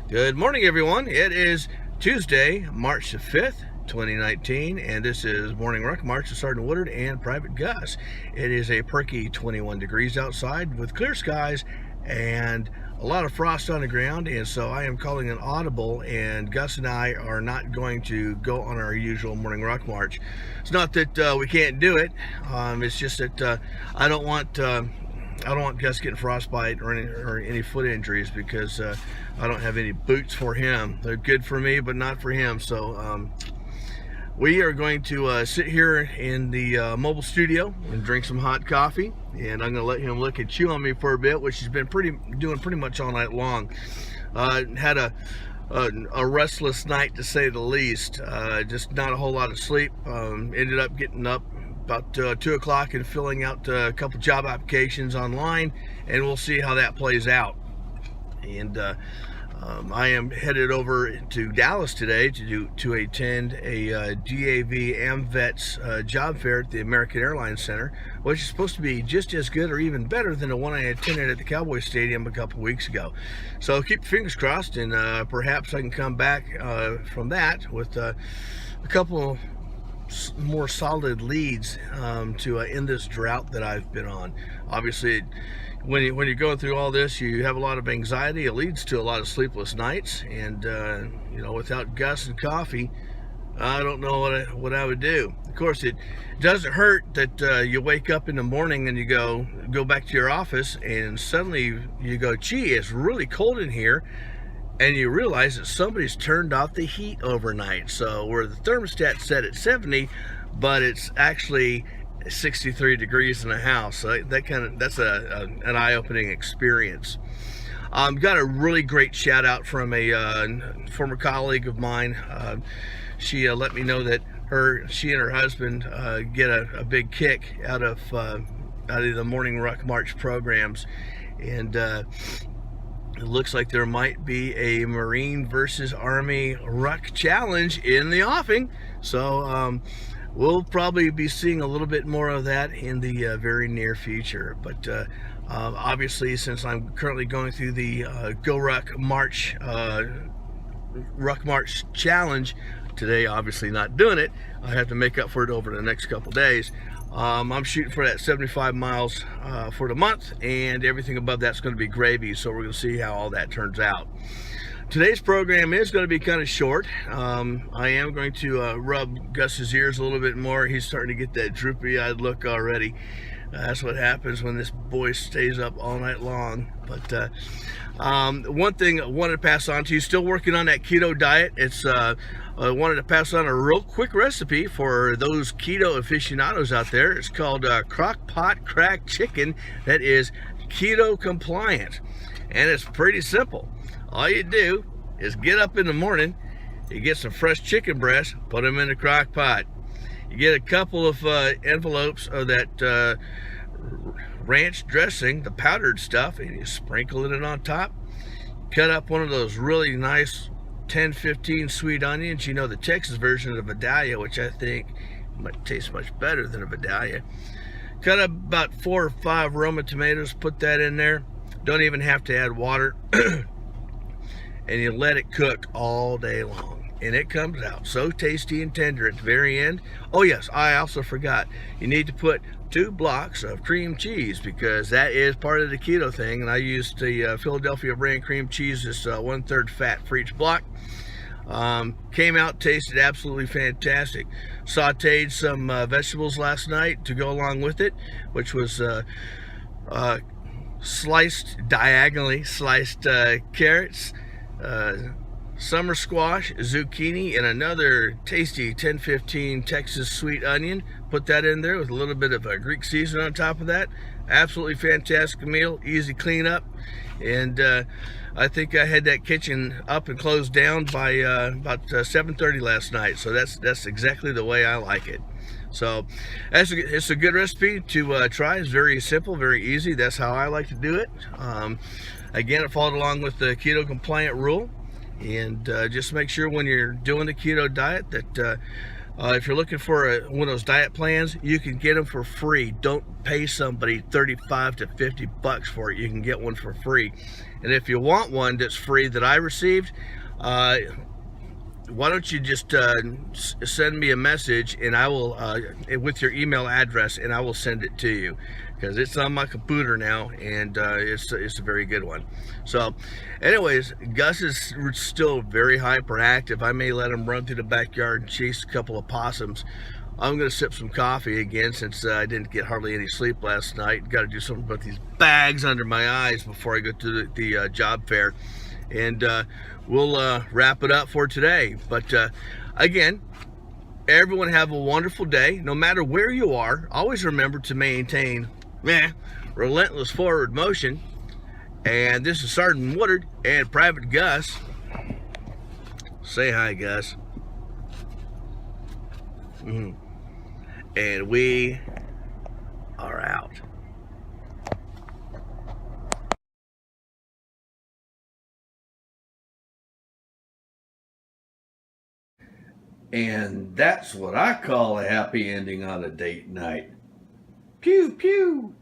Good morning, everyone. It is Tuesday, March the 5th, 2019, and this is Morning Ruck March with Sergeant Woodard and Private Gus. It is a perky 21 degrees outside with clear skies and a lot of frost on the ground, and so I am calling an audible, and Gus and I are not going to go on our usual Morning Ruck March. It's not that we can't do it, it's just that I don't want Gus getting frostbite or any foot injuries because I don't have any boots for him. They're good for me, but not for him. So we are going to sit here in the mobile studio and drink some hot coffee, and I'm going to let him lick and chew on me for a bit, which he's been doing pretty much all night long. Had a restless night, to say the least. Just not a whole lot of sleep. Ended up getting up about 2 o'clock and filling out a couple job applications online, and we'll see how that plays out. And I am headed over to Dallas today to attend a DAV AMVETS job fair at the American Airlines Center, which is supposed to be just as good or even better than the one I attended at the Cowboy Stadium a couple weeks ago. So keep your fingers crossed, and perhaps I can come back from that with a couple more solid leads to end this drought that I've been on. Obviously, when you're going through all this, you have a lot of anxiety. It leads to a lot of sleepless nights, and without Gus and coffee, I don't know what I would do. Of course, it doesn't hurt that you wake up in the morning and you go back to your office, and suddenly you go, gee, it's really cold in here. And you realize that somebody's turned off the heat overnight. So where the thermostat set at 70, but it's actually 63 degrees in the house. So that's an eye-opening experience. Got a really great shout out from a former colleague of mine. She let me know that she and her husband get a big kick out of the Morning Ruck March programs, and it looks like there might be a Marine versus Army Ruck challenge in the offing. So we'll probably be seeing a little bit more of that in the very near future. But obviously, since I'm currently going through the Go Ruck March challenge today, obviously not doing it, I have to make up for it over the next couple days. I'm shooting for that 75 miles for the month, and everything above that's going to be gravy, so we're going to see how all that turns out. Today's program is going to be kind of short. I am going to rub Gus's ears a little bit more. He's starting to get that droopy-eyed look already. That's what happens when this boy stays up all night long. But one thing I wanted to pass on to you, still working on that keto diet. I wanted to pass on a real quick recipe for those keto aficionados out there. It's called Crock Pot Cracked Chicken that is keto compliant. And it's pretty simple. All you do is get up in the morning, you get some fresh chicken breasts, put them in the crock pot. You get a couple of envelopes of that ranch dressing, the powdered stuff, and you sprinkle it on top. Cut up one of those really nice 10-15 sweet onions, the Texas version of Vidalia, which I think might taste much better than a Vidalia. Cut up about 4 or 5 Roma tomatoes, put that in there. Don't even have to add water. And you let it cook all day long, and it comes out so tasty and tender at the very end. Oh yes, I also forgot, you need to put 2 blocks of cream cheese, because that is part of the keto thing, and I used the Philadelphia brand cream cheese. It's 1/3 fat for each block. Came out, tasted absolutely fantastic. Sauteed some vegetables last night to go along with it, which was diagonally sliced carrots, summer squash, zucchini, and another tasty 10-15 Texas sweet onion. Put that in there with a little bit of a Greek seasoning on top of that. Absolutely fantastic meal, easy cleanup, and I think I had that kitchen up and closed down by about 7:30 last night. So that's exactly the way I like it. So it's a good recipe to try. It's very simple, very easy. That's how I like to do it. Again, it followed along with the keto compliant rule, and just make sure when you're doing the keto diet that If you're looking for one of those diet plans, you can get them for free. Don't pay somebody 35 to 50 bucks for it. You can get one for free. And if you want one that's free that I received, why don't you just send me a message, and I will with your email address, and I will send it to you, because it's on my computer now, and it's a very good one. So anyways, Gus is still very hyperactive. I may let him run through the backyard and chase a couple of possums. I'm going to sip some coffee again, since I didn't get hardly any sleep last night. Got to do something about these bags under my eyes before I go to the job fair. And we'll wrap it up for today. But again, everyone have a wonderful day. No matter where you are, always remember to maintain relentless forward motion. And this is Sergeant Woodard and Private Gus. Say hi, Gus. And we are out. And that's what I call a happy ending on a date night. Pew, pew.